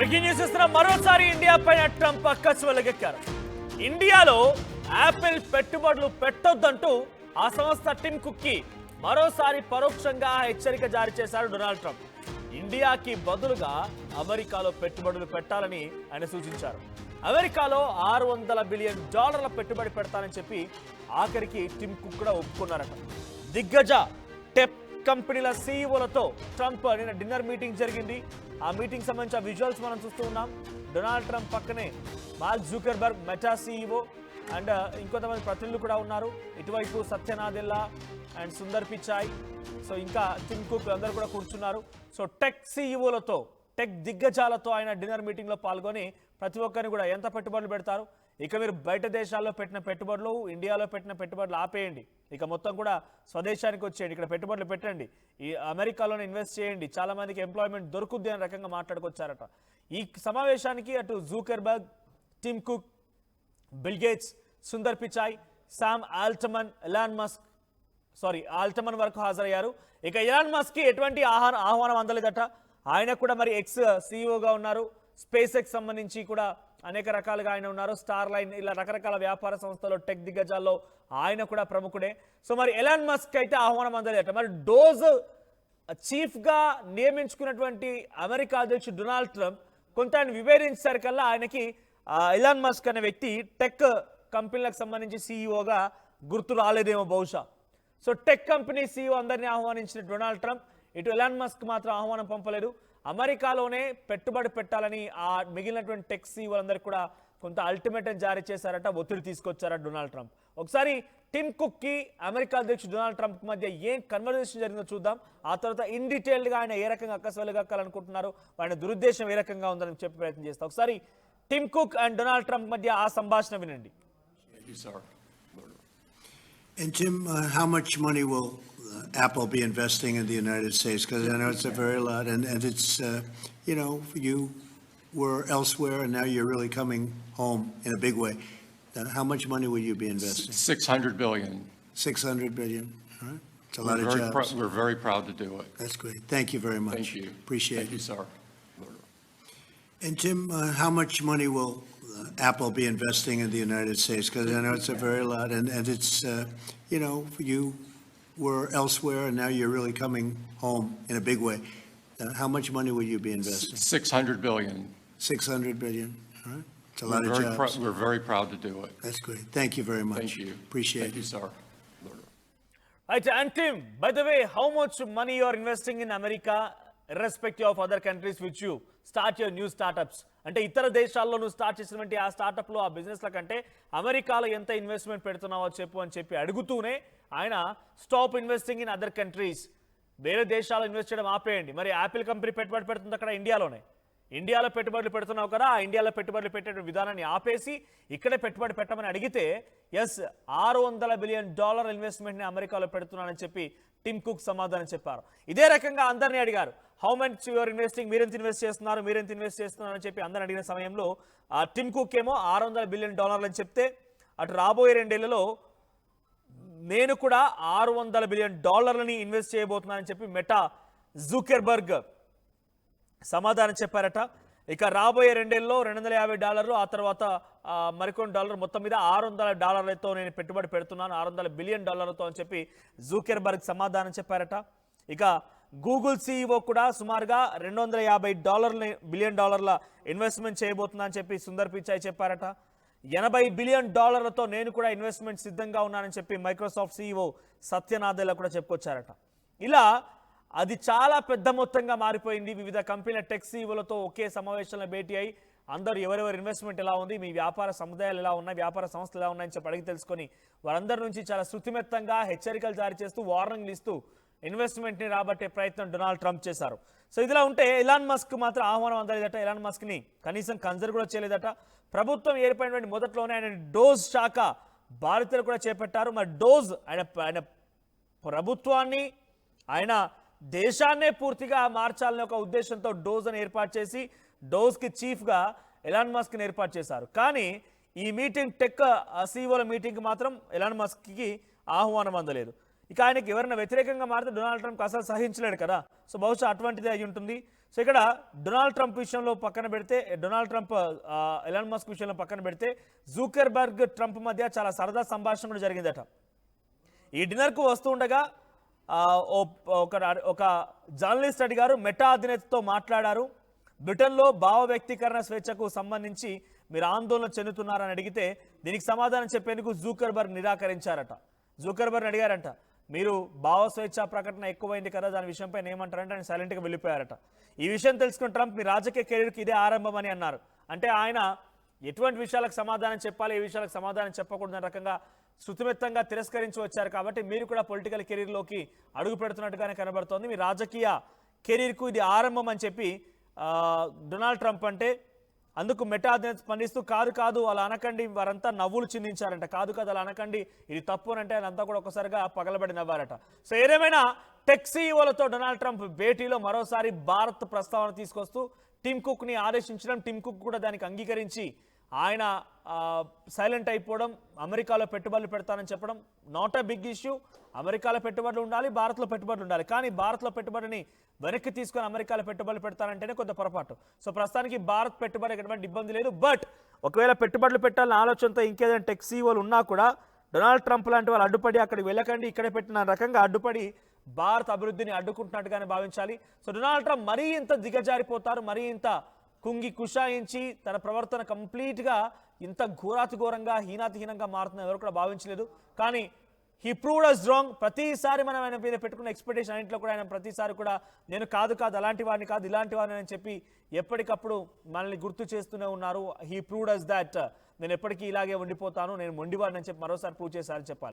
Breaking news ఇస్తున్న మరోసారి India పైన ట్రంప్ అక్కసు వెలగెక్కారు. ఇండియాలో యాపిల్ పెట్టుబడులు పెట్టొద్దంటూ ఆ సంస్థ టిమ్ కుక్కి మరోసారి పరోక్షంగా హెచ్చరిక జారీ చేశారు డొనాల్డ్ ట్రంప్. ఇండియాకి బదులుగా అమెరికాలో పెట్టుబడులు పెట్టాలని ఆయన సూచించారు. అమెరికాలో $600 బిలియన్ పెట్టుబడి పెడతానని చెప్పి ఆఖరికి టిమ్ కుక్ కూడా ఒప్పుకున్నారట. దిగ్గజ టెక్ కంపెనీల సీఈఓలతో ట్రంప్ నిన్న డిన్నర్ మీటింగ్ జరిగింది. ఆ మీటింగ్ సంబంధించిన విజువల్స్ మనం చూస్తూ ఉన్నాం. డొనాల్డ్ ట్రంప్ పక్కనే mark Zuckerberg meta CEO and ఇంకొంతమంది ప్రతినిధులు కూడా ఉన్నారు. ఇటువైపు సత్య నాదెల్లా అండ్ సుందర్ పిచాయ్, సో ఇంకా టిమ్ కుక్ అందరూ కూడా కూర్చున్నారు. సో టెక్ సీఈఓలతో, టెక్ దిగ్గజాలతో ఆయన డిన్నర్ మీటింగ్లో పాల్గొని ప్రతి ఒక్కరిని కూడా ఎంత పెట్టుబడులు పెడతారు, ఇక మీరు బయట దేశాల్లో పెట్టిన పెట్టుబడులు, ఇండియాలో పెట్టిన పెట్టుబడులు ఆపేయండి, ఇక మొత్తం కూడా స్వదేశానికి వచ్చేయండి, ఇక్కడ పెట్టుబడులు పెట్టండి, ఈ అమెరికాలోనే ఇన్వెస్ట్ చేయండి, చాలా మందికి ఎంప్లాయ్మెంట్ దొరుకుద్ది అనే రకంగా మాట్లాడుకొచ్చారట. ఈ సమావేశానికి అటు Zuckerberg, Tim Cook, Bill Gates, Sundar Pichai, Sam Altman, Altman వరకు హాజరయ్యారు. ఇక ఎలాన్ మస్క్ కి ఎటువంటి ఆహ్వానం అందలేదట. ఆయన కూడా మరి ఎక్స్ సీఈఓగా ఉన్నారు. స్పేస్ ఎక్స్ సంబంధించి కూడా అనేక రకాలుగా ఆయన ఉన్నారు. స్టార్ లైన్, ఇలా రకరకాల వ్యాపార సంస్థలు, టెక్ దిగ్గజాల్లో ఆయన కూడా ప్రముఖుడే. సో మరి ఎలాన్ మస్క్ అయితే ఆహ్వానం అందలేదట. మరి డోజ్ చీఫ్గా నియమించుకున్నటువంటి అమెరికా అధ్యక్షుడు డొనాల్డ్ ట్రంప్ కొంత ఆయన వివరించారు. ఆయనకి ఎలాన్ మస్క్ అనే వ్యక్తి టెక్ కంపెనీలకు సంబంధించి సీఈఓగా గుర్తు రాలేదేమో బహుశా. సో టెక్ కంపెనీ సీఈఓ అందరినీ ఆహ్వానించిన డొనాల్డ్ ట్రంప్ ఇటు ఎలాన్ మస్క్ మాత్రం ఆహ్వానం పంపలేదు. అమెరికాలోనే పెట్టుబడి పెట్టాలని ఆ మిగిలినటువంటి టెక్ సీఈఓలందరికీ కూడా కొంత అల్టిమేటం జారీ చేశారట, ఒత్తిడి తీసుకొచ్చారట డొనాల్డ్ ట్రంప్. ఒకసారి టిమ్ కుక్ కి అమెరికా అధ్యక్షుడు డొనాల్డ్ ట్రంప్ మధ్య ఏం కన్వర్జేషన్ జరిగిందో చూద్దాం. ఆ తర్వాత ఇన్ డీటెయిల్డ్గా ఆయన ఏ రకంగా అక్కసవెలగక్కాలనుకుంటున్నారు, ఆయన దురుద్దేశం ఏ రకంగా ఉందని చెప్పే ప్రయత్నం చేస్తాం. ఒకసారి Tim Cook and Donald Trump మధ్య ఆ సంభాషణ వినండి. And Tim, how much money will Apple be investing in the United States? Because I know it's a very lot, and it's, you were elsewhere and now you're really coming home in a big way. How much money will you be investing? $600 billion. 600 billion. All right. It's a lot of jobs. We're very proud to do it. That's great. Thank you very much. Thank you. Appreciate it. Thank you, sir. And Tim, how much money will Apple be investing in the United States? Because I know it's a very lot, and it's, you were elsewhere and now you're really coming home in a big way. How much money will you be investing? $600 billion. 600 billion. All right. It's a lot of jobs. We're very proud to do it. That's great. Thank you very much. Thank you. Appreciate it. Thank you, sir. Right, and Tim, by the way, how much money you are investing in America, irrespective of other countries which you start your new startups? అంటే ఇతర దేశాల్లో నువ్వు start చేసినటువంటి ఆ స్టార్టప్లో, ఆ బిజినెస్ల కంటే అమెరికాలో ఎంత ఇన్వెస్ట్మెంట్ పెడుతున్నావో చెప్పు అని చెప్పి అడుగుతూనే ఆయన stop investing in other countries, వేరే దేశాల్లో ఇన్వెస్ట్ చేయడం ఆపేయండి. మరి యాపిల్ కంపెనీ పెట్టుబడి పెడుతుంది అక్కడ ఇండియాలో పెట్టుబడులు పెడుతున్నావు కదా, ఆ ఇండియాలో పెట్టుబడులు పెట్టే విధానాన్ని ఆపేసి ఇక్కడే పెట్టుబడి పెట్టమని అడిగితే ఎస్ $600 బిలియన్ ఇన్వెస్ట్మెంట్ని అమెరికాలో పెడుతున్నానని చెప్పి టిమ్ కుక్ సమాధానం చెప్పారు. ఇదే రకంగా అందరినీ అడిగారు, హౌ మచ్ యువర్ ఇన్వెస్టింగ్, మీరెంత ఇన్వెస్ట్ చేస్తున్నారు అని చెప్పి అందరిని అడిగిన సమయంలో టిమ్ కుక్ ఏమో $600 బిలియన్ అని చెప్తే, అటు రాబోయే 2 ఏళ్లలో నేను కూడా $600 బిలియన్ ఇన్వెస్ట్ చేయబోతున్నానని చెప్పి మెటా జూకర్బర్గ్ సమాధానం చెప్పారట. ఇక రాబోయే 2 ఏళ్లలో $250, ఆ తర్వాత మరికొన్ని డాలర్, మొత్తం మీద $600 నేను పెట్టుబడి పెడుతున్నాను, $600 బిలియన్ అని చెప్పి జూకర్బర్గ్ సమాధానం చెప్పారట. ఇక గూగుల్ సీఈఓ కూడా సుమారుగా $250 బిలియన్ ఇన్వెస్ట్మెంట్ చేయబోతున్నా అని చెప్పి సుందర్ పిచాయ్ చెప్పారట. $80 బిలియన్ నేను కూడా ఇన్వెస్ట్మెంట్ సిద్ధంగా ఉన్నానని చెప్పి మైక్రోసాఫ్ట్ సీఈఓ సత్య నాదెల్లా కూడా చెప్పుకొచ్చారట. ఇలా అది చాలా పెద్ద మొత్తంగా మారిపోయింది. వివిధ కంపెనీల టెక్ సీఈఓలతో ఒకే సమావేశంలో భేటీ అయి అందరూ ఎవరెవరి ఇన్వెస్ట్మెంట్ ఎలా ఉంది, మీ వ్యాపార సముదాయాలు ఎలా ఉన్నాయి, వ్యాపార సంస్థలు ఎలా ఉన్నాయని చెప్పి అడిగి తెలుసుకొని వారందరి నుంచి చాలా శృతిమెత్తంగా హెచ్చరికలు జారీ చేస్తూ, వార్నింగ్లు ఇస్తూ ఇన్వెస్ట్మెంట్ని రాబట్టే ప్రయత్నం డొనాల్డ్ ట్రంప్ చేశారు. సో ఇదిలా ఉంటే ఎలాన్ మస్క్ మాత్రం ఆహ్వానం అందలేదట. ఎలాన్ మస్క్ని కనీసం కన్సిడర్ కూడా చేయలేదట. ప్రభుత్వం ఏర్పడినటువంటి మొదట్లోనే ఆయన డోజ్ శాఖ బాధ్యతలు కూడా చేపట్టారు. మరి డోజ్ ఆయన ప్రభుత్వాన్ని, ఆయన దేశాన్నే పూర్తిగా మార్చాలనే ఒక ఉద్దేశంతో డోజ్ అని ఏర్పాటు చేసి డోజ్కి చీఫ్గా ఎలాన్ మస్క్ని ఏర్పాటు చేశారు. కానీ ఈ మీటింగ్, టెక్ సీఈఓల మీటింగ్కి మాత్రం ఎలాన్ మస్క్కి ఆహ్వానం అందలేదు. ఇక ఆయనకి ఎవరైనా వ్యతిరేకంగా మారితే డొనాల్డ్ ట్రంప్ అసలు సహించలేడు కదా. సో బహుశా అటువంటిదే అయి ఉంటుంది. సో ఇక్కడ డొనాల్డ్ ట్రంప్ విషయంలో పక్కన పెడితే డొనాల్డ్ ట్రంప్ ఎలాన్ మస్క్ విషయంలో పక్కన పెడితే జూకర్బర్గ్ ట్రంప్ మధ్య చాలా సరదా సంభాషణ కూడా జరిగిందట. ఈ డిన్నర్కు వస్తూ ఉండగా ఒక జర్నలిస్ట్ అడిగారు, మెటా అధినేతతో మాట్లాడారు, బ్రిటన్లో భావ వ్యక్తీకరణ స్వేచ్ఛకు సంబంధించి మీరు ఆందోళన చెందుతున్నారని అడిగితే దీనికి సమాధానం చెప్పేందుకు జూకర్బర్గ్ నిరాకరించారట. జూకర్బర్గ్ అడిగారంట, మీరు భావ స్వేచ్ఛ ప్రకటన ఎక్కువైంది కదా, దాని విషయంపై ఏమంటారంటే ఆయన సైలెంట్గా వెళ్ళిపోయారట. ఈ విషయం తెలుసుకున్న ట్రంప్ మీ రాజకీయ కెరీర్కి ఇదే ఆరంభం అని అన్నారు. అంటే ఆయన ఎటువంటి విషయాలకు సమాధానం చెప్పాలి, ఏ విషయాలకు సమాధానం చెప్పకూడదనే రకంగా శృతిమెత్తంగా తిరస్కరించి వచ్చారు. కాబట్టి మీరు కూడా పొలిటికల్ కెరీర్లోకి అడుగు పెడుతున్నట్టుగానే కనబడుతోంది. మీ రాజకీయ కెరీర్కు ఇది ఆరంభం అని చెప్పి డొనాల్డ్ ట్రంప్ అంటే అందుకు మెటా అధినేత స్పందిస్తూ కాదు అలా అనకండి, వారంతా నవ్వులు చిందించారంట. కాదు అలా అనకండి, ఇది తప్పు అని అంటే అదంతా కూడా ఒకసారిగా పగలబడి నవ్వారట. సో ఏదేమైనా టెక్ సీఈఓలతో డొనాల్డ్ ట్రంప్ భేటీలో మరోసారి భారత్ ప్రస్తావన తీసుకొస్తూ టిమ్ కుక్ని ఆదేశించడం, టిమ్ కుక్ కూడా దానికి అంగీకరించి ఆయన సైలెంట్ అయిపోవడం, అమెరికాలో పెట్టుబడులు పెడతానని చెప్పడం నాట్ ఎ బిగ్ ఇష్యూ. అమెరికాలో పెట్టుబడులు ఉండాలి, భారత్లో పెట్టుబడులు ఉండాలి. కానీ భారత్లో పెట్టుబడిని వెనక్కి తీసుకొని అమెరికాలో పెట్టుబడులు పెడతానంటేనే కొంత పొరపాటు. సో ప్రస్తుతానికి భారత్ పెట్టుబడి ఎటువంటి ఇబ్బంది లేదు. బట్ ఒకవేళ పెట్టుబడులు పెట్టాలన్న ఆలోచనతో ఇంకేదైనా టెక్ సీఈఓలు ఉన్నా కూడా డొనాల్డ్ ట్రంప్ లాంటి వాళ్ళు అడ్డుపడి అక్కడికి వెళ్ళకండి, ఇక్కడే పెట్టిన రకంగా అడ్డుపడి భారత్ అభివృద్ధిని అడ్డుకుంటున్నట్టుగానే భావించాలి. సో డొనాల్డ్ ట్రంప్ మరీ ఇంత దిగజారిపోతారు, మరీ ఇంత కుంగి కుషాయించి తన ప్రవర్తన కంప్లీట్గా ఇంత ఘోరాతిఘోరంగా హీనాతిహీనంగా మారుతుందని ఎవరు కూడా భావించలేదు. కానీ హీ ప్రూవ్డ్ అస్ రాంగ్. ప్రతిసారి మనం ఆయన మీద పెట్టుకున్న ఎక్స్పెక్టేషన్ అన్నింటిలో కూడా ఆయన ప్రతిసారి కూడా నేను కాదు అలాంటి వాడిని కాదు, ఇలాంటి వాడిని అని చెప్పి ఎప్పటికప్పుడు మనల్ని గుర్తు చేస్తూనే ఉన్నారు. హీ ప్రూవ్డ్ అస్ దాట్ నేను ఎప్పటికీ ఇలాగే ఉండిపోతాను, నేను మొండివాడిని అని చెప్పి మరోసారి ప్రూవ్ చేశారని చెప్పాలి.